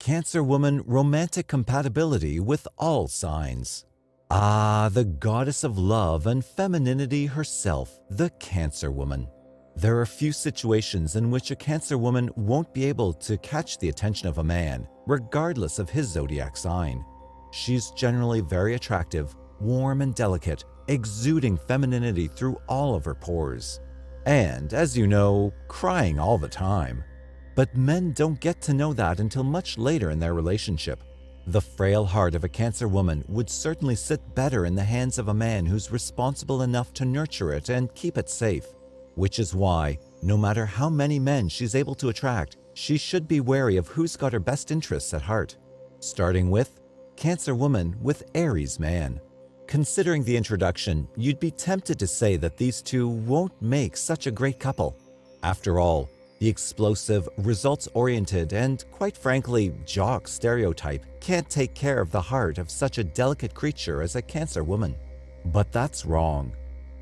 Cancer woman romantic compatibility with all signs. Ah, the goddess of love and femininity herself, the Cancer woman. There are few situations in which a Cancer woman won't be able to catch the attention of a man, regardless of his zodiac sign. She's generally very attractive, warm and delicate, exuding femininity through all of her pores. And, as you know, crying all the time. But men don't get to know that until much later in their relationship. The frail heart of a Cancer woman would certainly sit better in the hands of a man who's responsible enough to nurture it and keep it safe. Which is why, no matter how many men she's able to attract, she should be wary of who's got her best interests at heart. Starting with Cancer woman with Aries man. Considering the introduction, you'd be tempted to say that these two won't make such a great couple. After all, the explosive, results-oriented, and, quite frankly, jock stereotype can't take care of the heart of such a delicate creature as a Cancer woman. But that's wrong.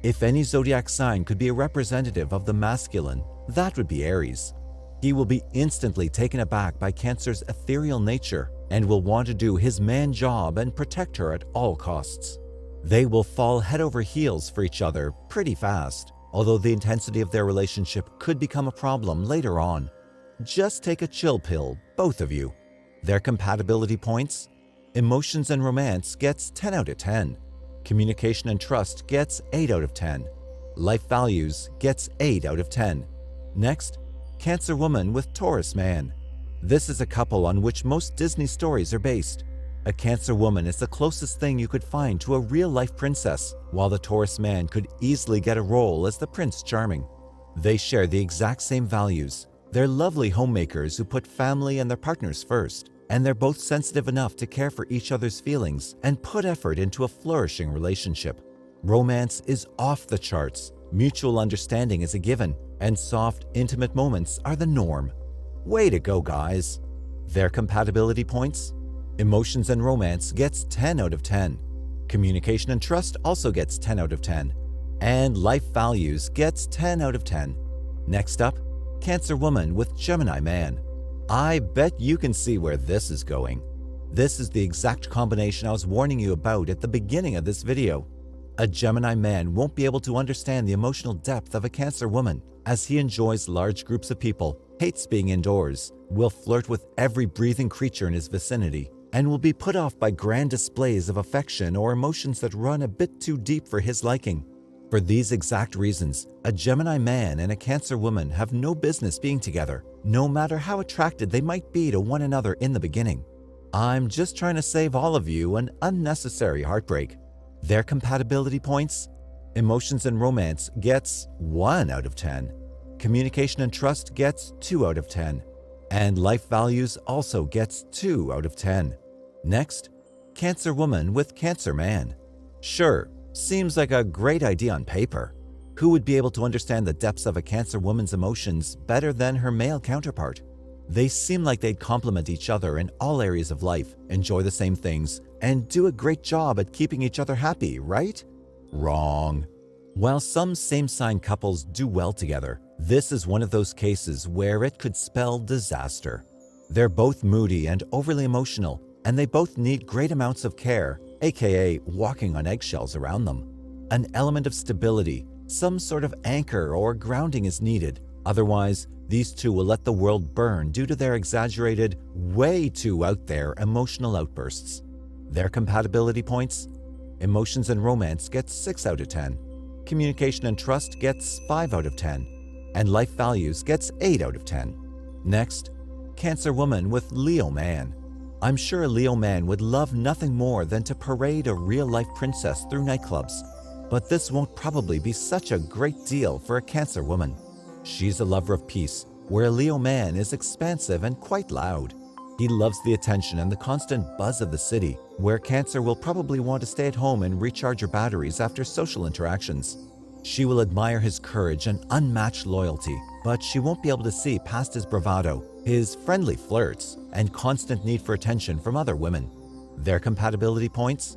If any zodiac sign could be a representative of the masculine, that would be Aries. He will be instantly taken aback by Cancer's ethereal nature and will want to do his man job and protect her at all costs. They will fall head over heels for each other pretty fast, although the intensity of their relationship could become a problem later on. Just take a chill pill, both of you. Their compatibility points: emotions and romance gets 10 out of 10. Communication and trust gets 8 out of 10. Life values gets 8 out of 10. Next, Cancer woman with Taurus man. This is a couple on which most Disney stories are based. A Cancer woman is the closest thing you could find to a real-life princess, while the Taurus man could easily get a role as the Prince Charming. They share the exact same values. They're lovely homemakers who put family and their partners first, and they're both sensitive enough to care for each other's feelings and put effort into a flourishing relationship. Romance is off the charts, mutual understanding is a given, and soft, intimate moments are the norm. Way to go, guys! Their compatibility points: emotions and romance gets 10 out of 10. Communication and trust also gets 10 out of 10. And life values gets 10 out of 10. Next up, Cancer woman with Gemini man. I bet you can see where this is going. This is the exact combination I was warning you about at the beginning of this video. A Gemini man won't be able to understand the emotional depth of a Cancer woman, as he enjoys large groups of people, hates being indoors, will flirt with every breathing creature in his vicinity, and will be put off by grand displays of affection or emotions that run a bit too deep for his liking. For these exact reasons, a Gemini man and a Cancer woman have no business being together, no matter how attracted they might be to one another in the beginning. I'm just trying to save all of you an unnecessary heartbreak. Their compatibility points: emotions and romance gets 1 out of 10. Communication and trust gets 2 out of 10. And life values also gets 2 out of 10. Next, Cancer woman with Cancer man. Sure, seems like a great idea on paper. Who would be able to understand the depths of a Cancer woman's emotions better than her male counterpart? They seem like they'd complement each other in all areas of life, enjoy the same things, and do a great job at keeping each other happy, right? Wrong. While some same-sign couples do well together, this is one of those cases where it could spell disaster. They're both moody and overly emotional, and they both need great amounts of care, aka walking on eggshells around them. An element of stability, some sort of anchor or grounding is needed. Otherwise, these two will let the world burn due to their exaggerated, way too out there emotional outbursts. Their compatibility points: emotions and romance gets 6 out of 10. Communication and trust gets 5 out of 10. And life values gets 8 out of 10. Next, Cancer woman with Leo man. I'm sure a Leo man would love nothing more than to parade a real-life princess through nightclubs. But this won't probably be such a great deal for a Cancer woman. She's a lover of peace, where a Leo man is expansive and quite loud. He loves the attention and the constant buzz of the city, where Cancer will probably want to stay at home and recharge her batteries after social interactions. She will admire his courage and unmatched loyalty, but she won't be able to see past his bravado, his friendly flirts, and constant need for attention from other women. Their compatibility points: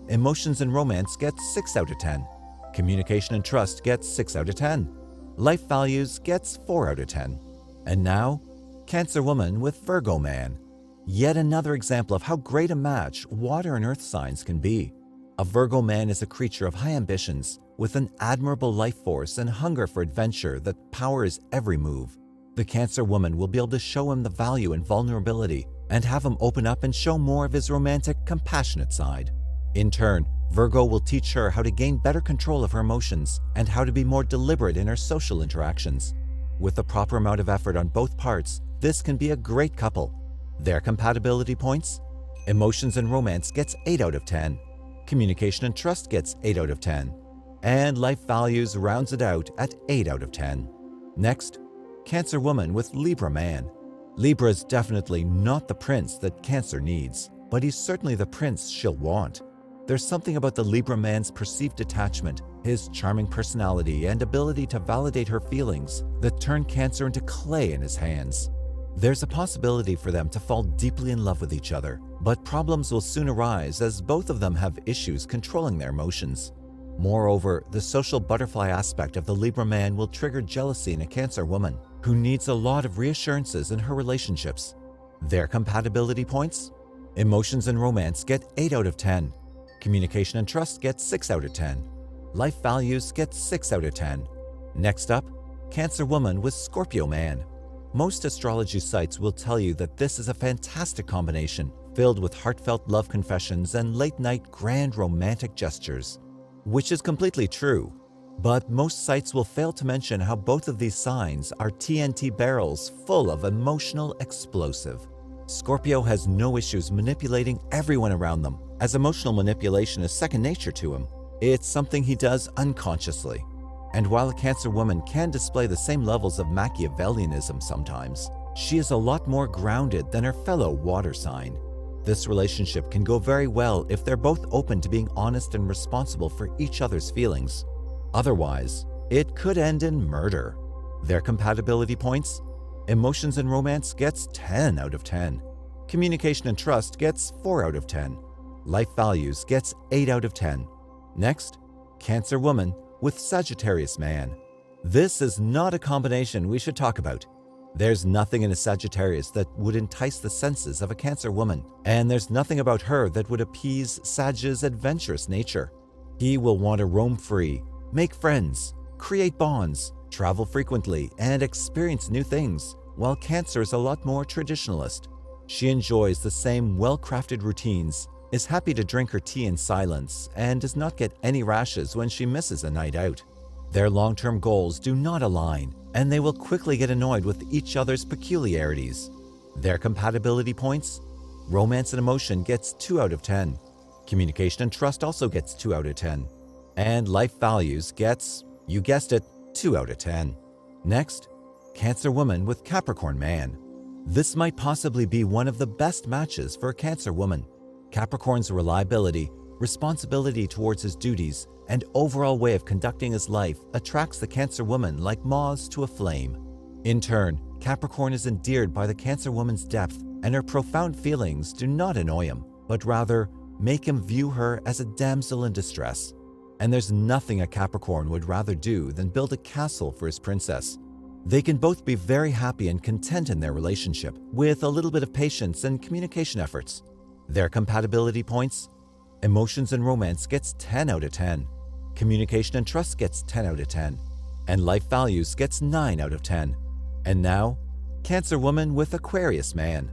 emotions and romance gets 6 out of 10. Communication and trust gets 6 out of 10. Life values gets 4 out of 10. And now, Cancer woman with Virgo man. Yet another example of how great a match water and earth signs can be. A Virgo man is a creature of high ambitions, with an admirable life force and hunger for adventure that powers every move. The Cancer woman will be able to show him the value in vulnerability and have him open up and show more of his romantic, compassionate side. In turn, Virgo will teach her how to gain better control of her emotions and how to be more deliberate in her social interactions. With the proper amount of effort on both parts, this can be a great couple. Their compatibility points? Emotions and romance gets 8 out of 10. Communication and trust gets 8 out of 10. And life values rounds it out at 8 out of 10. Next, Cancer woman with Libra man. Libra is definitely not the prince that Cancer needs, but he's certainly the prince she'll want. There's something about the Libra man's perceived attachment, his charming personality, and ability to validate her feelings that turn Cancer into clay in his hands. There's a possibility for them to fall deeply in love with each other, but problems will soon arise as both of them have issues controlling their emotions. Moreover, the social butterfly aspect of the Libra man will trigger jealousy in a Cancer woman, who needs a lot of reassurances in her relationships. Their compatibility points? Emotions and romance get 8 out of 10. Communication and trust get 6 out of 10. Life values get 6 out of 10. Next up, Cancer woman with Scorpio man. Most astrology sites will tell you that this is a fantastic combination, filled with heartfelt love confessions and late-night grand romantic gestures. Which is completely true. But most sites will fail to mention how both of these signs are TNT barrels full of emotional explosive. Scorpio has no issues manipulating everyone around them, as emotional manipulation is second nature to him. It's something he does unconsciously. And while a Cancer woman can display the same levels of Machiavellianism sometimes, she is a lot more grounded than her fellow water sign. This relationship can go very well if they're both open to being honest and responsible for each other's feelings. Otherwise, it could end in murder. Their compatibility points? Emotions and romance gets 10 out of 10. Communication and trust gets 4 out of 10. Life values gets 8 out of 10. Next, Cancer woman with Sagittarius man. This is not a combination we should talk about. There's nothing in a Sagittarius that would entice the senses of a Cancer woman, and there's nothing about her that would appease Sag's adventurous nature. He will want to roam free, make friends, create bonds, travel frequently, and experience new things, while Cancer is a lot more traditionalist. She enjoys the same well-crafted routines, is happy to drink her tea in silence, and does not get any rashes when she misses a night out. Their long-term goals do not align, and they will quickly get annoyed with each other's peculiarities. Their compatibility points? Romance and emotion gets 2 out of 10. Communication and trust also gets 2 out of 10. And life values gets, you guessed it, 2 out of 10. Next, Cancer woman with Capricorn man. This might possibly be one of the best matches for a Cancer woman. Capricorn's reliability, responsibility towards his duties, and overall way of conducting his life attracts the Cancer woman like moths to a flame. In turn, Capricorn is endeared by the Cancer woman's depth, and her profound feelings do not annoy him, but rather make him view her as a damsel in distress. And there's nothing a Capricorn would rather do than build a castle for his princess. They can both be very happy and content in their relationship, with a little bit of patience and communication efforts. Their compatibility points? Emotions and romance gets 10 out of 10. Communication and trust gets 10 out of 10. And life values gets 9 out of 10. And now, Cancer woman with Aquarius man.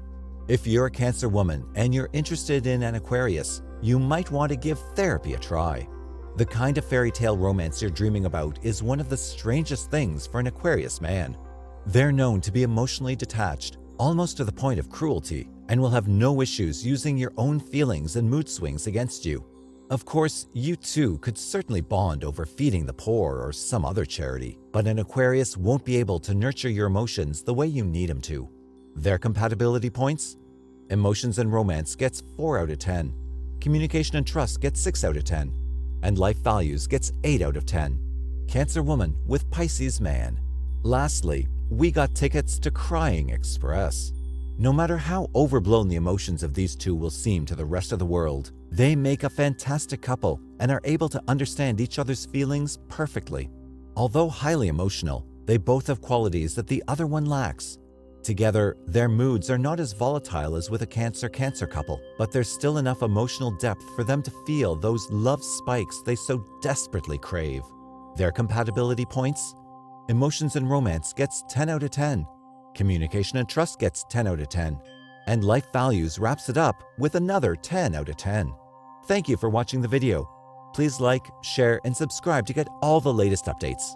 If you're a Cancer woman and you're interested in an Aquarius, you might want to give therapy a try. The kind of fairy tale romance you're dreaming about is one of the strangest things for an Aquarius man. They're known to be emotionally detached, almost to the point of cruelty, and will have no issues using your own feelings and mood swings against you. Of course, you too could certainly bond over feeding the poor or some other charity, but an Aquarius won't be able to nurture your emotions the way you need him to. Their compatibility points? Emotions and romance gets 4 out of 10. Communication and trust gets 6 out of 10. And life values gets 8 out of 10. Cancer woman with Pisces man. Lastly, we got tickets to Crying Express. No matter how overblown the emotions of these two will seem to the rest of the world, they make a fantastic couple and are able to understand each other's feelings perfectly. Although highly emotional, they both have qualities that the other one lacks. Together, their moods are not as volatile as with a Cancer-Cancer couple, but there's still enough emotional depth for them to feel those love spikes they so desperately crave. Their compatibility points? Emotions and romance gets 10 out of 10. Communication and trust gets 10 out of 10. And life values wraps it up with another 10 out of 10. Thank you for watching the video. Please like, share, and subscribe to get all the latest updates.